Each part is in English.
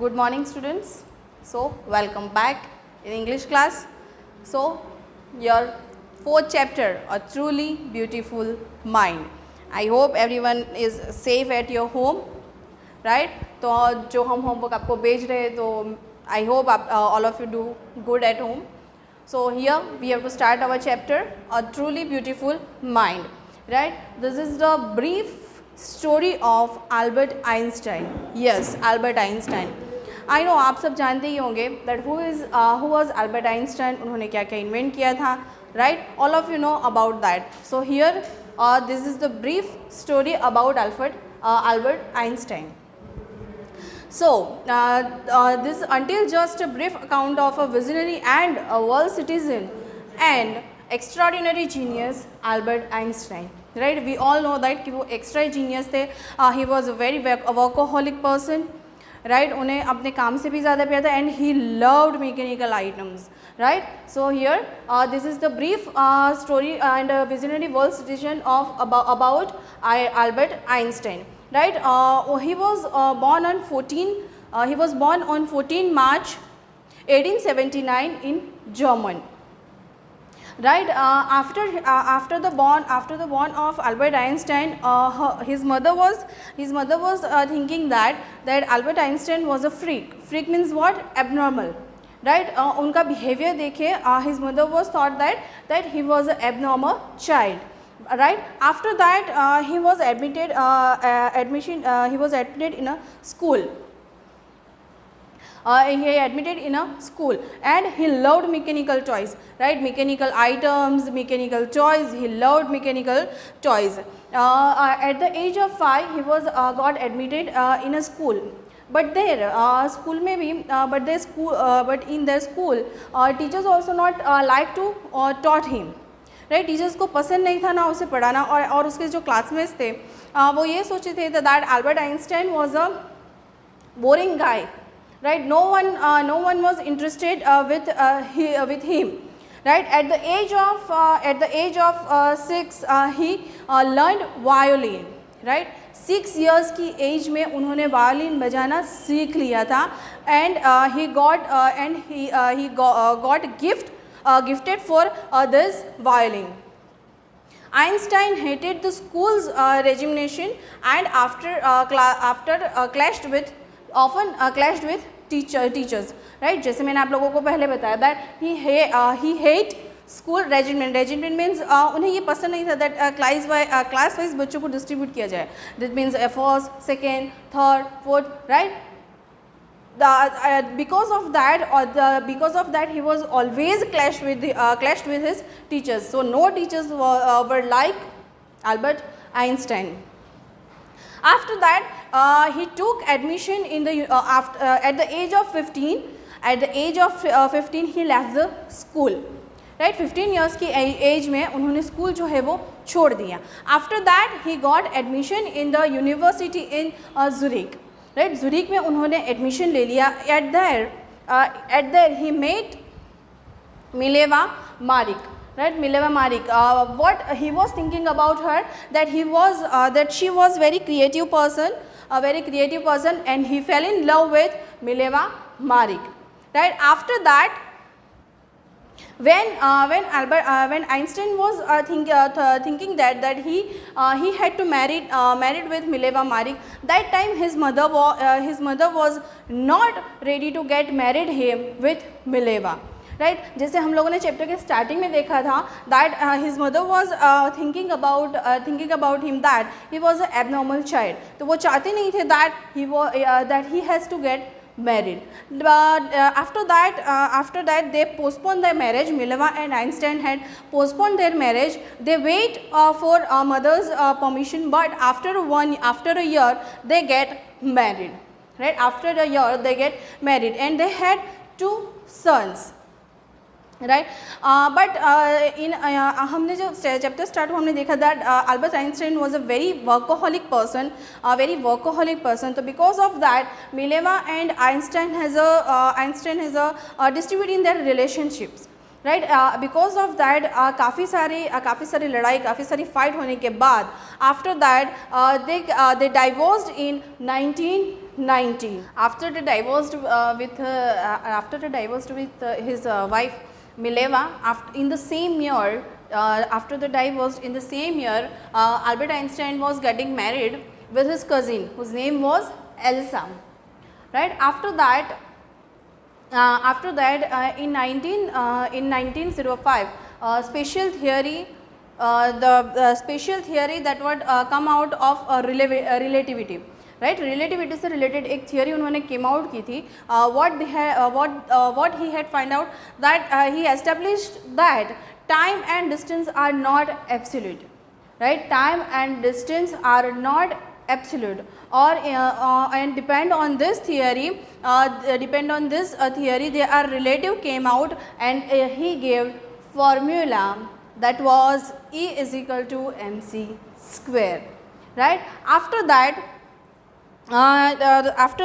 Good morning students. So welcome back in English class. So your fourth chapter, A Truly Beautiful Mind. I hope everyone is safe at your home, right? तो जो हम homework आपको भेज रहे हैं तो I hope all of you do good at home. So here we have to start our chapter, A Truly Beautiful Mind, right? This is the brief story of Albert Einstein. Yes, Albert Einstein. I know आप सब जानते ही होंगे that who was Albert Einstein, उन्होंने क्या क्या invent किया था, right? All of you know about that. So here this is the brief story about Albert Einstein. So this until just a brief account of a visionary and a world citizen and extraordinary genius Albert Einstein, right? We all know that कि वो extra genius थे. He was a very workaholic person, right? उन्हें अपने काम से भी ज़्यादा प्यार था and he loved mechanical items, right? So here this is the brief story and visionary world citizen of about Albert Einstein. Right, he was born on 14 March 1879 in Germany. Right, after the born of Albert Einstein, his mother was thinking that Albert Einstein was a freak. Freak means what? Abnormal. Right, उनका behavior देखे his mother was thought that he was an abnormal child. Right, after that he was admitted in a school. He admitted in a school and he loved mechanical toys, right? Mechanical items, mechanical toys. He loved mechanical toys. At the age of 5 he was got admitted in a school. But there school में भी but in their school teachers also not like to taught him. Right, teachers को पसंद नहीं था ना उसे पढ़ाना और उसके जो क्लासमेट्स थे वो ये सोचे थे that Albert Einstein was a boring guy, right? No one was interested with him, right? At the age of 6 he learned violin, right? 6 years की एज में उन्होंने वायलिन बजाना सीख लिया था and he got gifted for this violin. Einstein hated the school's regimentation and clashed with teachers, right? जैसे मैंने आप लोगों को पहले बताया that he hate school regiment. Regiment means उन्हें ये पसंद नहीं था that class wise बच्चों को distribute किया जाए. That means first, second, third, fourth, right? Because of that he was always clashed with his teachers. So no teachers were like Albert Einstein. After that he took admission in the at the age of 15. At the age of 15 he left the school, right? 15 years की as में उन्होंने school जो है वो छोड़ दिया. After that he got admission in the university in Zurich. Right, Zurich में उन्होंने एडमिशन ले लिया. At there he met Mileva Maric, right? Mileva Maric, what he was thinking about her that she was very creative person and he fell in love with Mileva Marik, right? After that when Einstein was thinking that he had to married with Mileva Marik, that time his mother was not ready to get married him with Mileva, right? जैसे हम लोगों ने chapter के starting में देखा था that his mother was thinking about him that he was an abnormal child. तो वो चाहते नहीं थे that he has to get married. But after that they postponed their marriage. Mileva and Einstein had postponed their marriage. They wait for mother's permission, but after a year they get married, right? After a year they get married and they had 2 sons, right. But in हमने जब chapter start हमने देखा that Albert Einstein was a very workaholic person. तो because of that Mileva and Einstein has a distribute in their relationships, right? Because of that काफ़ी सारी लड़ाई, काफ़ी सारी फाइट होने के बाद after that they divorced in 19 1990. After the divorced with his wife Mileva, in the same year, after the divorce, in the same year, Albert Einstein was getting married with his cousin, whose name was Elsa. Right? After that, in 1905, special theory, the special theory that would come out of relativity. Right relativity से related एक theory उन्होंने came out की थी. What he had find out that he established that time and distance are not absolute. Right, time and distance are not absolute, or and depend on this theory, their relative came out and he gave formula that was E is equal to mc square. Right, after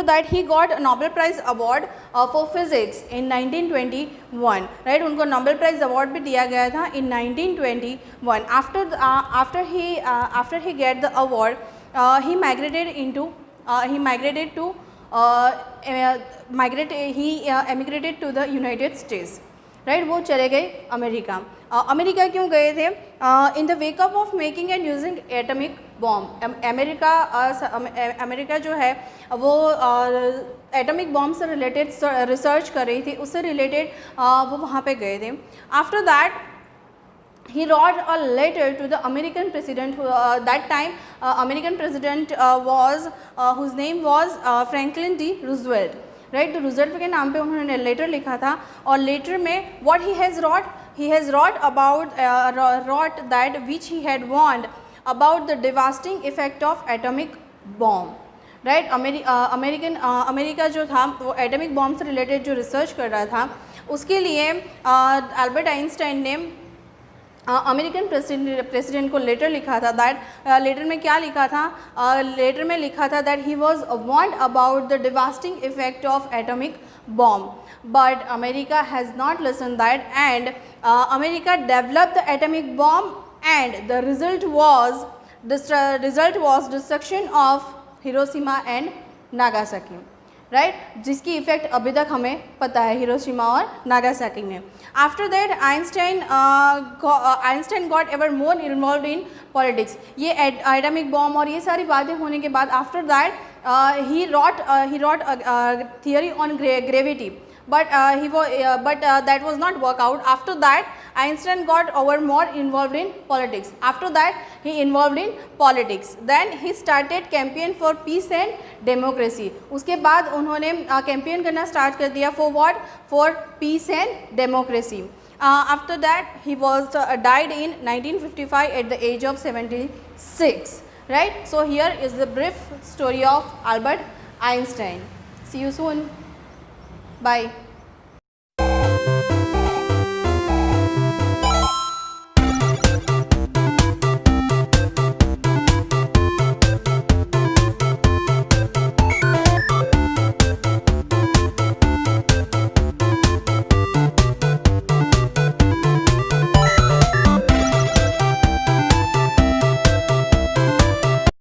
that he got a Nobel Prize award for physics in 1921. Right, उनको Nobel Prize award भी दिया गया था in 1921. After he get the award, he emigrated to the United States. Right, वो चले गए America. America क्यों गए थे? In the wake up of making and using atomic bomb. America जो है वो एटमिक बॉम्ब से रिलेटेड रिसर्च कर रही थी, उससे रिलेटेड वो वहाँ पे गए थे. After that he wrote a letter to the American president. That time American president was whose name was Franklin D. Roosevelt. Right, तो रूजवेल्ट के नाम पे उन्होंने लेटर लिखा था. और लेटर में what he has wrote that which he had warned about the devastating effect of atomic bomb. Right, America जो था वो एटमिक बॉम्ब से रिलेटेड जो रिसर्च कर रहा था, उसके लिए अल्बर्ट आइंस्टाइन ने अमेरिकन प्रेसिडेंट को लेटर लिखा था. दैट लेटर में क्या लिखा था? लेटर में लिखा था that he was warned about the devastating effect of atomic bomb, but America has not listen that and America developed the atomic bomb and the result was destruction of Hiroshima and Nagasaki. Right, जिसकी effect अभी तक हमें पता है Hiroshima और Nagasaki में. After that Einstein got ever more involve in politics. ये atomic bomb और ये सारी बातें होने के बाद after that he rot theory on gravity, but that was not work out. After that Einstein got more involved in politics. After that he involved in politics. Then he started campaign for peace and democracy. उसके बाद उन्होंने campaign करना start कर दिया for what? For peace and democracy. After that he was died in 1955 at the age of 76. Right, so here is the brief story of Albert Einstein. See you soon. Bye.